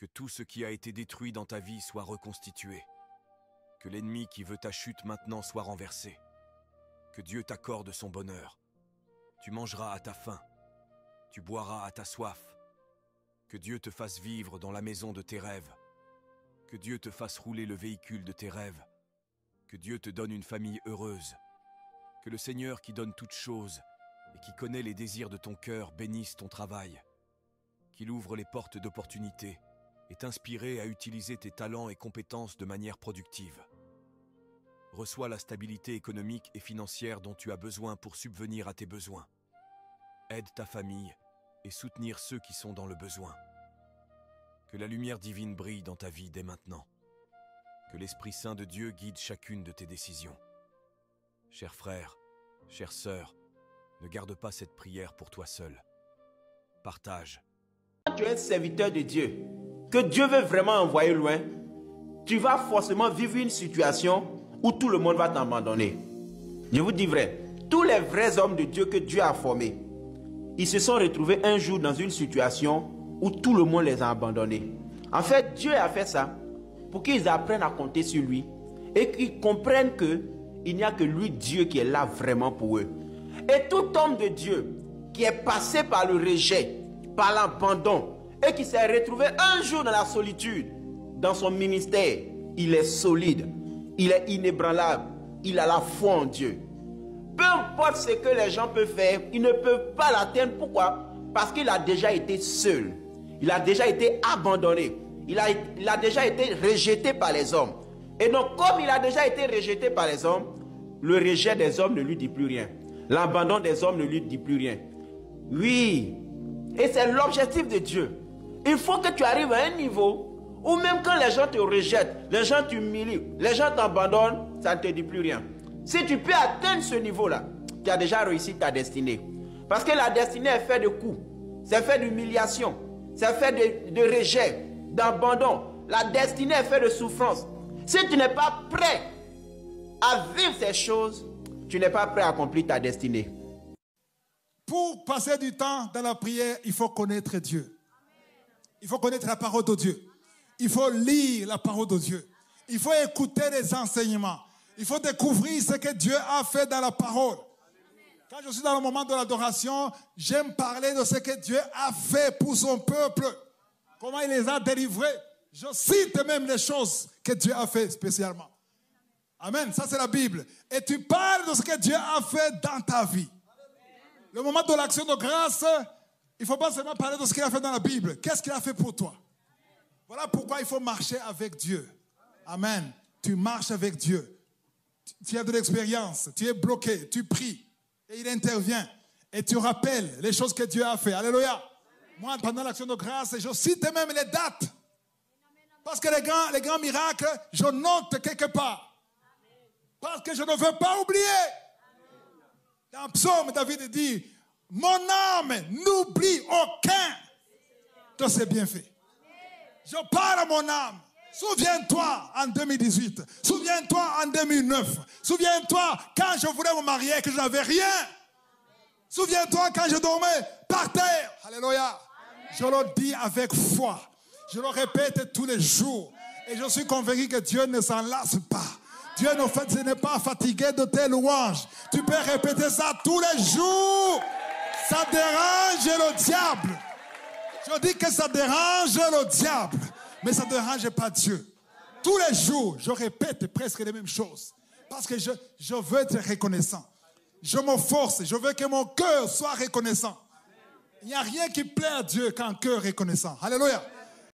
Que tout ce qui a été détruit dans ta vie soit reconstitué. Que l'ennemi qui veut ta chute maintenant soit renversé. Que Dieu t'accorde son bonheur. Tu mangeras à ta faim. Tu boiras à ta soif. Que Dieu te fasse vivre dans la maison de tes rêves. Que Dieu te fasse rouler le véhicule de tes rêves. Que Dieu te donne une famille heureuse. Que le Seigneur qui donne toutes choses et qui connaît les désirs de ton cœur bénisse ton travail. Qu'il ouvre les portes d'opportunités et t'inspirer à utiliser tes talents et compétences de manière productive. Reçois la stabilité économique et financière dont tu as besoin pour subvenir à tes besoins. Aide ta famille et soutenir ceux qui sont dans le besoin. Que la lumière divine brille dans ta vie dès maintenant. Que l'Esprit Saint de Dieu guide chacune de tes décisions. Chers frères, chères sœurs, ne garde pas cette prière pour toi seul. Partage. Quand tu es un serviteur de Dieu, que Dieu veut vraiment envoyer loin, tu vas forcément vivre une situation où tout le monde va t'abandonner. Je vous dis vrai, tous les vrais hommes de Dieu que Dieu a formés, ils se sont retrouvés un jour dans une situation où tout le monde les a abandonnés. En fait, Dieu a fait ça pour qu'ils apprennent à compter sur lui et qu'ils comprennent qu'il n'y a que lui, Dieu, qui est là vraiment pour eux. Et tout homme de Dieu qui est passé par le rejet, par l'abandon, et qui s'est retrouvé un jour dans la solitude, dans son ministère, il est solide, il est inébranlable, il a la foi en Dieu. Peu importe ce que les gens peuvent faire, ils ne peuvent pas l'atteindre. Pourquoi? Parce qu'il a déjà été seul, il a déjà été abandonné, il a déjà été rejeté par les hommes. Et donc, comme il a déjà été rejeté par les hommes, le rejet des hommes ne lui dit plus rien. L'abandon des hommes ne lui dit plus rien. Oui, et c'est l'objectif de Dieu. Il faut que tu arrives à un niveau où même quand les gens te rejettent, les gens t'humilient, les gens t'abandonnent, ça ne te dit plus rien. Si tu peux atteindre ce niveau-là, tu as déjà réussi ta destinée. Parce que la destinée est faite de coups, c'est fait d'humiliation, c'est fait de rejet, d'abandon. La destinée est faite de souffrance. Si tu n'es pas prêt à vivre ces choses, tu n'es pas prêt à accomplir ta destinée. Pour passer du temps dans la prière, il faut connaître Dieu. Il faut connaître la parole de Dieu. Il faut lire la parole de Dieu. Il faut écouter les enseignements. Il faut découvrir ce que Dieu a fait dans la parole. Quand je suis dans le moment de l'adoration, j'aime parler de ce que Dieu a fait pour son peuple. Comment il les a délivrés. Je cite même les choses que Dieu a fait spécialement. Amen, ça c'est la Bible. Et tu parles de ce que Dieu a fait dans ta vie. Le moment de l'action de grâce, il ne faut pas seulement parler de ce qu'il a fait dans la Bible. Qu'est-ce qu'il a fait pour toi? Voilà pourquoi il faut marcher avec Dieu. Amen. Tu marches avec Dieu. Tu as de l'expérience. Tu es bloqué. Tu pries. Et il intervient. Et tu rappelles les choses que Dieu a fait. Alléluia. Moi, pendant l'action de grâce, je cite même les dates. Parce que les grands miracles, je note quelque part. Parce que je ne veux pas oublier. Dans Psaume, David dit, mon âme n'oublie aucun de ses bienfaits. Je parle à mon âme. Souviens-toi en 2018. Souviens-toi en 2009. Souviens-toi quand je voulais me marier et que je n'avais rien. Souviens-toi quand je dormais par terre. Alléluia. Je le dis avec foi. Je le répète tous les jours. Et je suis convaincu que Dieu ne s'en lasse pas. Dieu n'est pas fatigué de tes louanges. Tu peux répéter ça tous les jours. Ça dérange le diable. Je dis que ça dérange le diable. Mais ça ne dérange pas Dieu. Tous les jours, je répète presque les mêmes choses. Parce que je veux être reconnaissant. Je me force. Je veux que mon cœur soit reconnaissant. Il n'y a rien qui plaît à Dieu qu'un cœur reconnaissant. Alléluia.